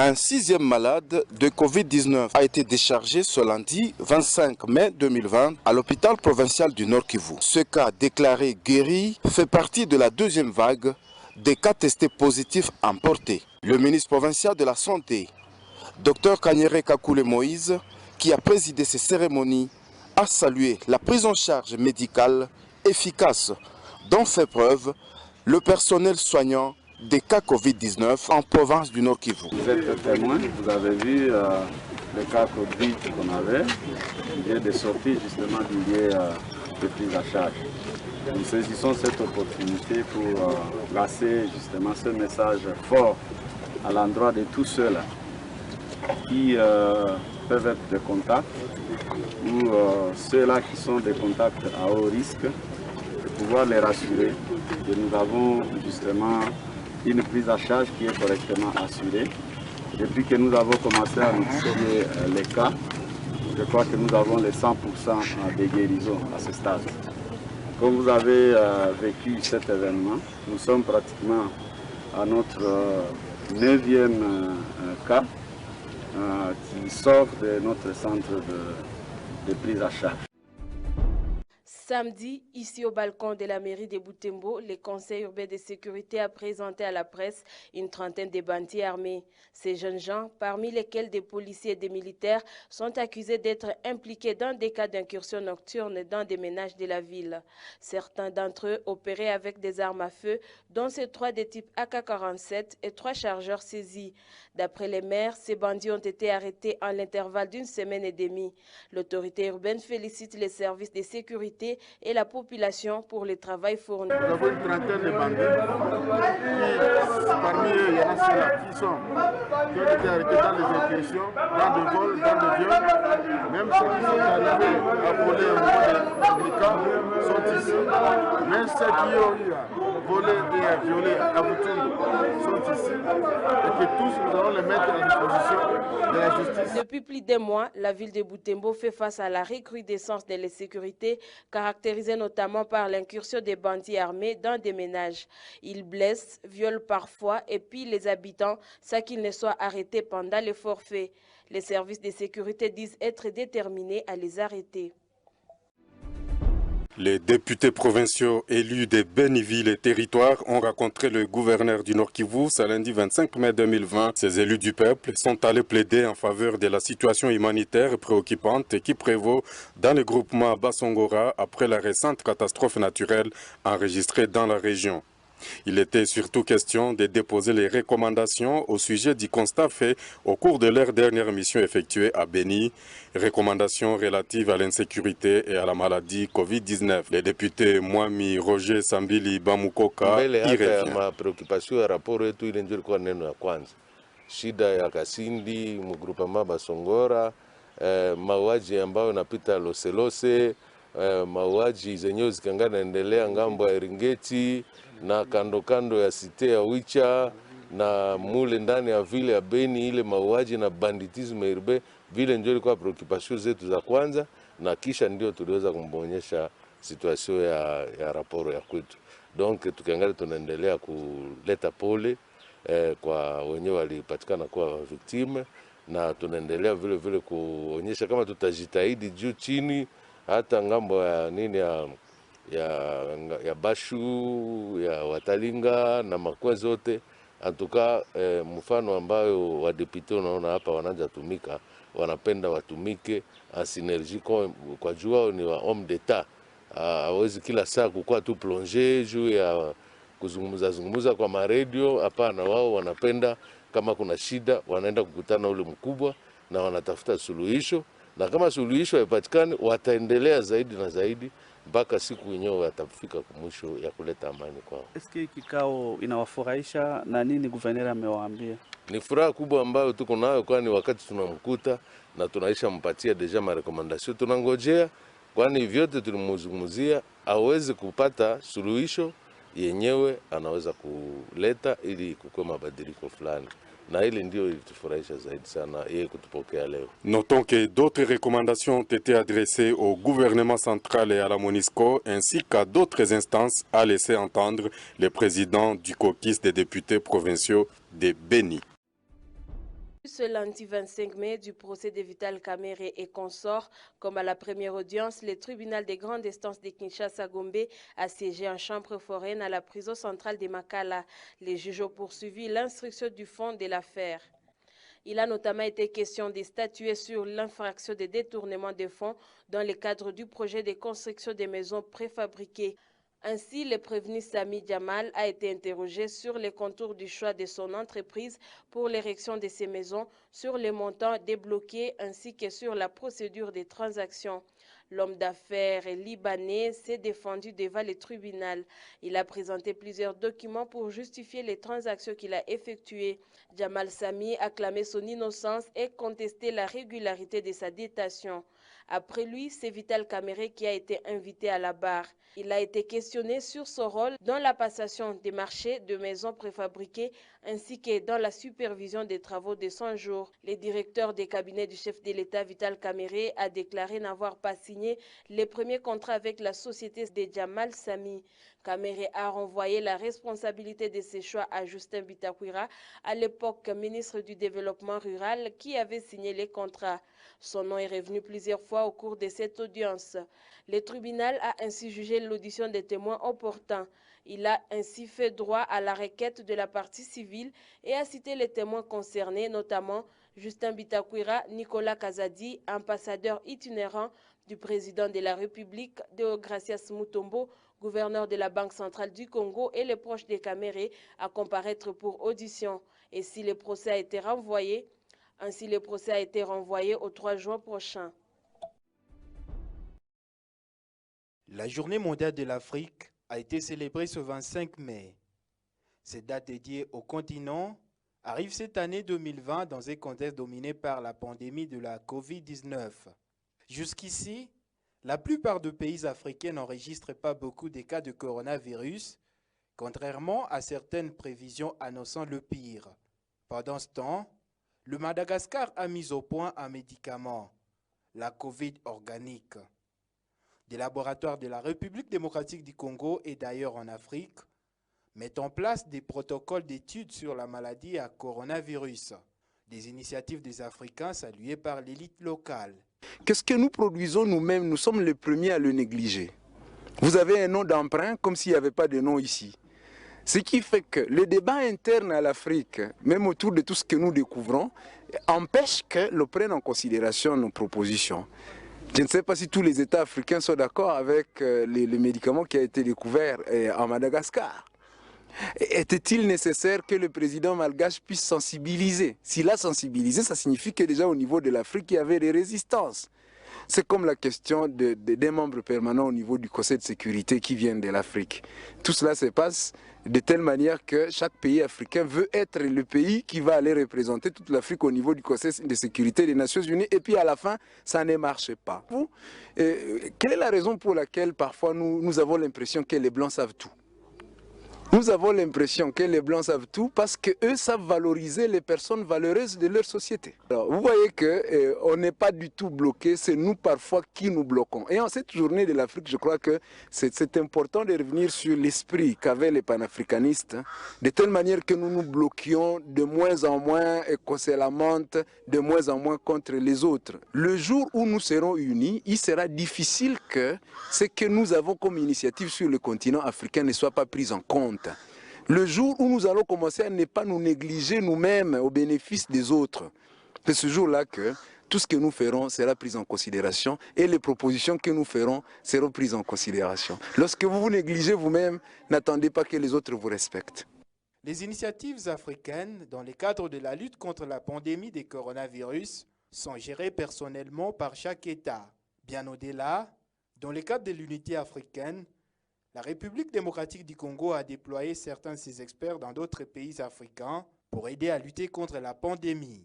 Un 6e malade de Covid-19 a été déchargé ce lundi 25 mai 2020 à l'hôpital provincial du Nord Kivu. Ce cas déclaré guéri fait partie de la 2e vague des cas testés positifs importés. Le ministre provincial de la Santé, Dr Kanyere Kakule Moïse, qui a présidé ces cérémonies, a salué la prise en charge médicale efficace dont fait preuve le personnel soignant des cas Covid-19 en province du Nord Kivu. Vous êtes témoin, vous avez vu le cas Covid qu'on avait, qui vient de sortir justement du lieu de prise à charge. Nous saisissons cette opportunité pour lancer justement ce message fort à l'endroit de tous ceux-là qui peuvent être des contacts ou ceux-là qui sont des contacts à haut risque, de pouvoir les rassurer que nous avons justement une prise à charge qui est correctement assurée. Depuis que nous avons commencé à notifier les cas, je crois que nous avons les 100% de guérison à ce stade. Comme vous avez vécu cet événement, nous sommes pratiquement à notre 9e cas qui sort de notre centre de prise à charge. Samedi, ici au balcon de la mairie de Butembo, le Conseil urbain de sécurité a présenté à la presse une trentaine de bandits armés. Ces jeunes gens, parmi lesquels des policiers et des militaires, sont accusés d'être impliqués dans des cas d'incursion nocturne dans des ménages de la ville. Certains d'entre eux opéraient avec des armes à feu, dont ces 3 de type AK-47 et 3 chargeurs saisis. D'après les maires, ces bandits ont été arrêtés en l'intervalle d'une semaine et demie. L'autorité urbaine félicite les services de sécurité et la population pour le travail fourni. Nous avons une trentaine de bandits qui, parmi eux, il y en a ceux-là qui ont été arrêtés dans les incursions, dans des vols, dans des viols. Même ceux qui sont arrivés à voler au niveau des camps sont ici. Même ceux qui ont eu à voler et à violer à Butembo sont ici. Et que tous, nous allons les mettre à disposition de la justice. Depuis plus d'1 mois, la ville de Butembo fait face à la recrudescence de l'insécurité, caractérisée notamment par l'incursion des bandits armés dans des ménages. Ils blessent, violent parfois et pillent les habitants sans qu'ils ne soient arrêtés pendant les forfaits. Les services de sécurité disent être déterminés à les arrêter. Les députés provinciaux élus des Béni-Ville et territoires ont rencontré le gouverneur du Nord Kivu ce lundi 25 mai 2020. Ces élus du peuple sont allés plaider en faveur de la situation humanitaire préoccupante qui prévaut dans le groupement Bassongora après la récente catastrophe naturelle enregistrée dans la région. Il était surtout question de déposer les recommandations au sujet du constat fait au cours de leur dernière mission effectuée à Béni, recommandations relatives à l'insécurité et à la maladie Covid-19. Le député Mwami Roger Sambili Bamukoka y revient. Ma préoccupation ya raporo yetu ile ndio ilikuwa neno ya kwanza. Shida ya Kasindi, mgrupama Basongora, mauaji ambayo yanapita Loselose, mauaji zenyewe zikangana endelea ngambo ya Eringeti na kando kando ya site ya Wicha na mule ndani ya vile ya Beni, ile mauaji na banditisme urbain, vile ndio ilikuwa preoccupation zetu za kwanza, na kisha ndio tuliweza kumbonyesha situation ya raporo ya kwetu. Donc tukiangalia tunaendelea kuleta pole kwa wenyewe walipatikana kuwa victime, na tunaendelea vile vile kuonyesha kama tutajitahidi juu chini hata ngambo ya nini ya Bashu, ya Watalinga na makwe zote. Antuka mfano ambayo wadepite unaona hapa wanaanza tumika, wanapenda watumike en synergie kwa jua ni wa homme d'etat. Hawezi kila saa kukua tu plonge juu ya kuzungumuza kwa maredio. Hapana, wao wanapenda kama kuna shida wanaenda kukutana ule mkubwa na wanatafuta suluhisho, na kama suluhisho haipatikani wataendelea zaidi na zaidi mpaka siku wenyewe watafika mwisho ya kuleta amani kwao. Eske kikao inawafurahisha na nini guvernera amewaambia? Ni furaha kubwa ambayo tuko nayo, kwani wakati tunamkuta na tunaisha mpatia deja ma recommendation tunangojea, kwani vyote tulimuzungumzia aweze kupata suluhisho yenyewe anaweza kuleta ili kukue mabadiliko fulani. Na ile ndio ilitufurahisha zaidi sana yeye kutupokea leo. Notons que d'autres recommandations ont été adressées au gouvernement central et à la MONUSCO ainsi qu'à d'autres instances, a laissé entendre le président du caucus des députés provinciaux de Béni. Ce lundi 25 mai, du procès de Vital Kamerhe et consorts, comme à la première audience, le tribunal des grandes instances de Kinshasa-Gombe a siégé en chambre foraine à la prison centrale de Makala. Les juges ont poursuivi l'instruction du fond de l'affaire. Il a notamment été question de statuer sur l'infraction de détournement de fonds dans le cadre du projet de construction des maisons préfabriquées. Ainsi, le prévenu Sami Jamal a été interrogé sur les contours du choix de son entreprise pour l'érection de ces maisons, sur les montants débloqués ainsi que sur la procédure des transactions. L'homme d'affaires libanais s'est défendu devant le tribunal. Il a présenté plusieurs documents pour justifier les transactions qu'il a effectuées. Jamal Sami a clamé son innocence et contesté la régularité de sa détention. Après lui, c'est Vital Kamerhe qui a été invité à la barre. Il a été questionné sur son rôle dans la passation des marchés de maisons préfabriquées ainsi que dans la supervision des travaux de 100 jours. Le directeur des cabinets du chef de l'État, Vital Kamerhe, a déclaré n'avoir pas signé les premiers contrats avec la société de Jamal Sami. Kamerhe a renvoyé la responsabilité de ses choix à Justin Bitakwira, à l'époque ministre du Développement rural, qui avait signé les contrats. Son nom est revenu plusieurs fois au cours de cette audience. Le tribunal a ainsi jugé l'audition des témoins opportun. Il a ainsi fait droit à la requête de la partie civile et a cité les témoins concernés, notamment Justin Bitakwira, Nicolas Kazadi, ambassadeur itinérant du président de la République, Deogracias Mutombo, gouverneur de la Banque centrale du Congo, et les proches des Kamerhe à comparaître pour audition. Et si le procès a été renvoyé, au 3 juin prochain. La Journée mondiale de l'Afrique a été célébrée ce 25 mai. Cette date dédiée au continent arrive cette année 2020 dans un contexte dominé par la pandémie de la Covid-19. Jusqu'ici, la plupart des pays africains n'enregistrent pas beaucoup de cas de coronavirus, contrairement à certaines prévisions annonçant le pire. Pendant ce temps, le Madagascar a mis au point un médicament, la Covid organique. Des laboratoires de la République démocratique du Congo et d'ailleurs en Afrique mettent en place des protocoles d'études sur la maladie à coronavirus. Des initiatives des Africains saluées par l'élite locale. Qu'est-ce que nous produisons nous-mêmes? Nous sommes les premiers à le négliger. Vous avez un nom d'emprunt comme s'il n'y avait pas de nom ici. Ce qui fait que le débat interne à l'Afrique, même autour de tout ce que nous découvrons, empêche que l'on prenne en considération nos propositions. Je ne sais pas si tous les États africains sont d'accord avec les médicaments qui ont été découverts en Madagascar. Était-il nécessaire que le président malgache puisse sensibiliser? S'il a sensibilisé, ça signifie que déjà au niveau de l'Afrique, il y avait des résistances. C'est comme la question des membres permanents au niveau du Conseil de sécurité qui viennent de l'Afrique. Tout cela se passe de telle manière que chaque pays africain veut être le pays qui va aller représenter toute l'Afrique au niveau du Conseil de sécurité des Nations Unies, et puis à la fin, ça ne marche pas. Quelle est la raison pour laquelle parfois nous avons l'impression que les Blancs savent tout? Nous avons l'impression que les Blancs savent tout parce qu'eux savent valoriser les personnes valeureuses de leur société. Alors, vous voyez qu'on n'est pas du tout bloqué, c'est nous parfois qui nous bloquons. Et en cette journée de l'Afrique, je crois que c'est important de revenir sur l'esprit qu'avaient les panafricanistes, de telle manière que nous nous bloquions de moins en moins et qu'on se lamente de moins en moins contre les autres. Le jour où nous serons unis, il sera difficile que ce que nous avons comme initiative sur le continent africain ne soit pas pris en compte. Le jour où nous allons commencer à ne pas nous négliger nous-mêmes au bénéfice des autres, c'est ce jour-là que tout ce que nous ferons sera pris en considération et les propositions que nous ferons seront prises en considération. Lorsque vous vous négligez vous-même, n'attendez pas que les autres vous respectent. Les initiatives africaines dans le cadre de la lutte contre la pandémie des coronavirus sont gérées personnellement par chaque État. Bien au-delà, dans le cadre de l'unité africaine, la République démocratique du Congo a déployé certains de ses experts dans d'autres pays africains pour aider à lutter contre la pandémie.